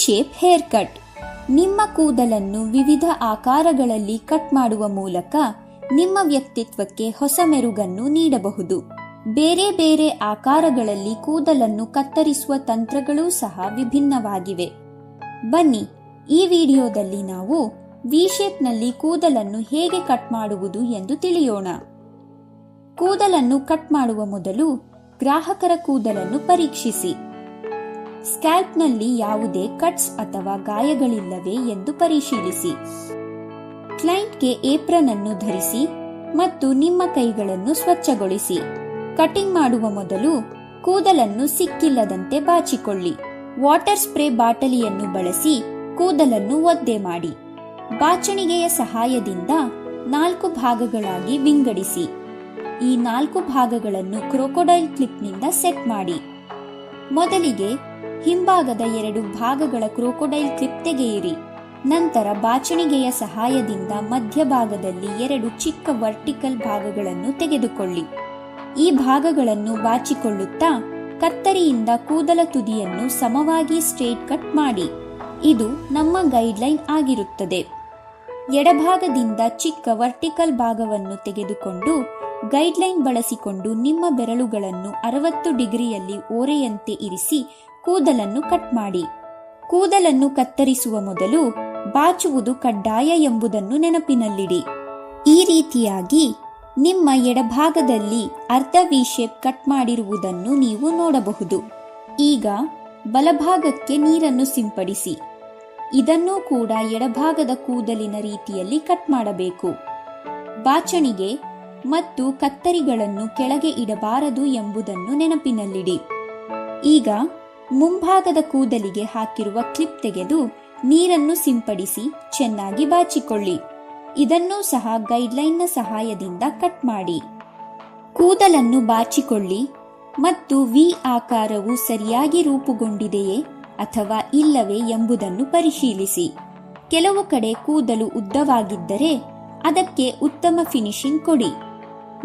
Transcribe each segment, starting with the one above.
Shape hair cut. ನಿಮ್ಮ ಕೂದಲನ್ನು ವಿವಿಧ ಆಕಾರಗಳಲ್ಲಿ ಕಟ್ ಮಾಡುವ ಮೂಲಕ ನಿಮ್ಮ ವ್ಯಕ್ತಿತ್ವಕ್ಕೆ ಹೊಸ ಮೆರುಗನ್ನು ನೀಡಬಹುದು. ಬೇರೆ ಬೇರೆ ಆಕಾರಗಳಲ್ಲಿ ಕೂದಲನ್ನು ಕತ್ತರಿಸುವ ತಂತ್ರಗಳೂ ಸಹ ವಿಭಿನ್ನವಾಗಿವೆ. ಬನ್ನಿ, ಈ ವಿಡಿಯೋದಲ್ಲಿ ನಾವು ವಿ ಶೇಪ್ನಲ್ಲಿ ಕೂದಲನ್ನು ಹೇಗೆ ಕಟ್ ಮಾಡುವುದು ಎಂದು ತಿಳಿಯೋಣ. ಕೂದಲನ್ನು ಕಟ್ ಮಾಡುವ ಮೊದಲು ಗ್ರಾಹಕರ ಕೂದಲನ್ನು ಪರೀಕ್ಷಿಸಿ. ಸ್ಕ್ಯಾಲ್ಪ್ನಲ್ಲಿ ಯಾವುದೇ ಕಟ್ಸ್ ಅಥವಾ ಗಾಯಗಳಿಲ್ಲವೇ ಎಂದು ಪರಿಶೀಲಿಸಿ. ಕ್ಲೈಂಟ್ಗೆ ಏಪ್ರನ್ ಅನ್ನು ಧರಿಸಿ ಮತ್ತು ನಿಮ್ಮ ಕೈಗಳನ್ನು ಸ್ವಚ್ಛಗೊಳಿಸಿ. ಕಟಿಂಗ್ ಮಾಡುವ ಮೊದಲು ಕೂದಲನ್ನು ಸಿಕ್ಕಿಲ್ಲದಂತೆ ಬಾಚಿಕೊಳ್ಳಿ. ವಾಟರ್ ಸ್ಪ್ರೇ ಬಾಟಲಿಯನ್ನು ಬಳಸಿ ಕೂದಲನ್ನು ಒದ್ದೆ ಮಾಡಿ. ಬಾಚಣಿಗೆಯ ಸಹಾಯದಿಂದ 4 ಭಾಗಗಳಾಗಿ ವಿಂಗಡಿಸಿ. ಈ 4 ಭಾಗಗಳನ್ನು ಕ್ರೊಕೊಡೈಲ್ ಕ್ಲಿಪ್ನಿಂದ ಸೆಟ್ ಮಾಡಿ. ಮೊದಲಿಗೆ ಹಿಂಭಾಗದ 2 ಭಾಗಗಳ ಕ್ರೊಕೊಡೈಲ್ ಕ್ಲಿಪ್ ತೆಗೆಯಿರಿ. ನಂತರ ಬಾಚಣಿಗೆಯ ಸಹಾಯದಿಂದ ಮಧ್ಯಭಾಗದಲ್ಲಿ 2 ಚಿಕ್ಕ ವರ್ಟಿಕಲ್ ಭಾಗಗಳನ್ನು ತೆಗೆದುಕೊಳ್ಳಿ. ಈ ಭಾಗಗಳನ್ನು ಬಾಚಿಕೊಳ್ಳುತ್ತಾ ಕತ್ತರಿಯಿಂದ ಕೂದಲ ತುದಿಯನ್ನು ಸಮವಾಗಿ ಸ್ಟ್ರೇಟ್ ಕಟ್ ಮಾಡಿ. ಇದು ನಮ್ಮ ಗೈಡ್ಲೈನ್ ಆಗಿರುತ್ತದೆ. ಎಡಭಾಗದಿಂದ ಚಿಕ್ಕ ವರ್ಟಿಕಲ್ ಭಾಗವನ್ನು ತೆಗೆದುಕೊಂಡು ಗೈಡ್ಲೈನ್ ಬಳಸಿಕೊಂಡು ನಿಮ್ಮ ಬೆರಳುಗಳನ್ನು 60 ಡಿಗ್ರಿಯಲ್ಲಿ ಓರೆಯಂತೆ ಇರಿಸಿ ಕೂದಲನ್ನು ಕಟ್ ಮಾಡಿ. ಕೂದಲನ್ನು ಕತ್ತರಿಸುವ ಮೊದಲು ಬಾಚುವುದು ಕಡ್ಡಾಯ ಎಂಬುದನ್ನು ನೆನಪಿನಲ್ಲಿಡಿ. ಈ ರೀತಿಯಾಗಿ ನಿಮ್ಮ ಎಡಭಾಗದಲ್ಲಿ ಅರ್ಧ ವಿ ಶೇಪ್ ಕಟ್ ಮಾಡಿರುವುದನ್ನು ನೀವು ನೋಡಬಹುದು. ಈಗ ಬಲಭಾಗಕ್ಕೆ ನೀರನ್ನು ಸಿಂಪಡಿಸಿ. ಇದನ್ನೂ ಕೂಡ ಎಡಭಾಗದ ಕೂದಲಿನ ರೀತಿಯಲ್ಲಿ ಕಟ್ ಮಾಡಬೇಕು. ಬಾಚಣಿಗೆ ಮತ್ತು ಕತ್ತರಿಗಳನ್ನು ಕೆಳಗೆ ಇಡಬಾರದು ಎಂಬುದನ್ನು ನೆನಪಿನಲ್ಲಿಡಿ. ಈಗ ಮುಂಭಾಗದ ಕೂದಲಿಗೆ ಹಾಕಿರುವ ಕ್ಲಿಪ್ ತೆಗೆದು ನೀರನ್ನು ಸಿಂಪಡಿಸಿ ಚೆನ್ನಾಗಿ ಬಾಚಿಕೊಳ್ಳಿ. ಇದನ್ನೂ ಸಹ ಗೈಡ್ಲೈನ್ನ ಸಹಾಯದಿಂದ ಕಟ್ ಮಾಡಿ. ಕೂದಲನ್ನು ಬಾಚಿಕೊಳ್ಳಿ ಮತ್ತು ವಿ ಆಕಾರವು ಸರಿಯಾಗಿ ರೂಪುಗೊಂಡಿದೆಯೇ ಅಥವಾ ಇಲ್ಲವೇ ಎಂಬುದನ್ನು ಪರಿಶೀಲಿಸಿ. ಕೆಲವು ಕಡೆ ಕೂದಲು ಉದ್ದವಾಗಿದ್ದರೆ ಅದಕ್ಕೆ ಉತ್ತಮ ಫಿನಿಶಿಂಗ್ ಕೊಡಿ.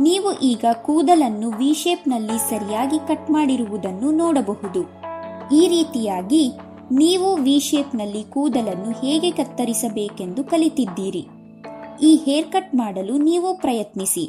ನೀವು ಈಗ ಕೂದಲನ್ನು ವಿ ಶೇಪ್ನಲ್ಲಿ ಸರಿಯಾಗಿ ಕಟ್ ಮಾಡಿರುವುದನ್ನು ನೋಡಬಹುದು. ಈ ರೀತಿಯಾಗಿ ನೀವು ವಿ ಶೇಪ್ನಲ್ಲಿ ಕೂದಲನ್ನು ಹೇಗೆ ಕತ್ತರಿಸಬೇಕೆಂದು ಕಲಿತಿದ್ದೀರಿ. ಈ ಹೇರ್ ಕಟ್ ಮಾಡಲು ನೀವು ಪ್ರಯತ್ನಿಸಿ.